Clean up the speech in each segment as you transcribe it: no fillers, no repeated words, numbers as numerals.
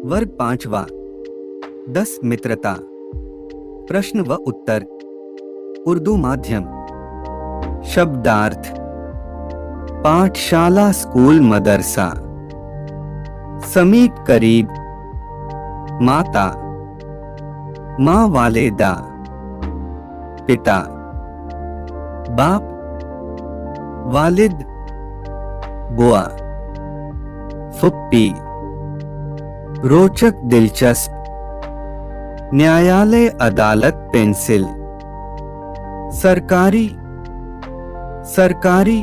वर्ग 5वां 10 मित्रता। प्रश्न व उत्तर। उर्दू माध्यम। शब्दार्थ। पाठशाला, स्कूल, मदरसा। समीप, करीब। माता, माँ, वालिदा। पिता, बाप, वालिद, बुआ, फुप्पी। रोचक, दिलचस्प। न्यायालय, अदालत, पेंसिल। सरकारी, सरकारी।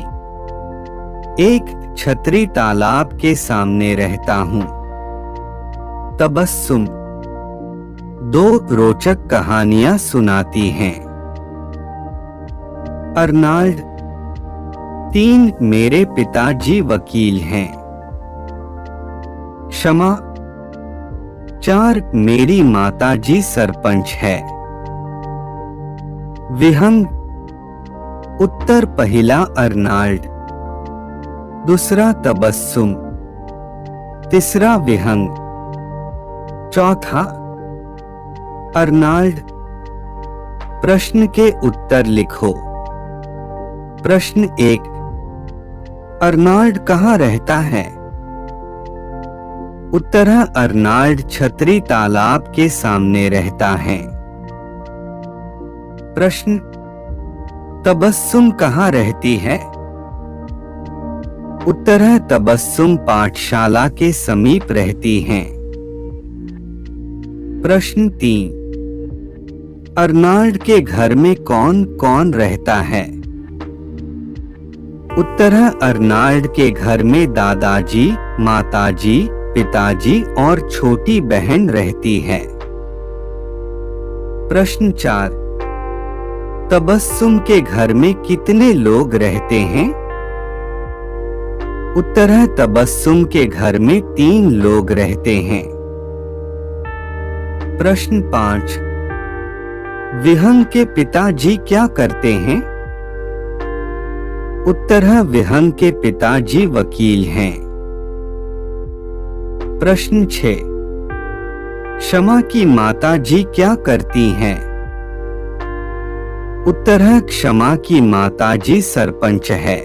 एक छतरी तालाब के सामने रहता हूं। तबस्सुम, दो रोचक कहानियां सुनाती हैं। अर्नाल्ड, 3 मेरे पिताजी वकील हैं। क्षमा, 4 मेरी माताजी सरपंच है। विहंग, उत्तर पहला अर्नाल्ड, दूसरा तबस्सुम, तीसरा विहंग, चौथा अर्नाल्ड। प्रश्न के उत्तर लिखो। प्रश्न 1, अर्नाल्ड कहाँ रहता है? उत्तर है अर्नाल्ड छतरी तालाब के सामने रहता है। प्रश्न, तबस्सुम कहाँ रहती है? उत्तर है तबस्सुम पाठशाला के समीप रहती हैं। प्रश्न 3, अर्नाल्ड के घर में कौन कौन रहता है? उत्तर है अर्नाल्ड के घर में दादाजी, माताजी, पिताजी और छोटी बहन रहती है। प्रश्न 4, तबस्सुम के घर में कितने लोग रहते हैं? उत्तर है तबस्सुम के घर में 3 लोग रहते हैं। प्रश्न 5, विहंग के पिताजी क्या करते हैं? उत्तर है विहंग के पिताजी वकील हैं। प्रश्न 6, क्षमा की माताजी क्या करती हैं? उत्तर है क्षमा की माताजी सरपंच है।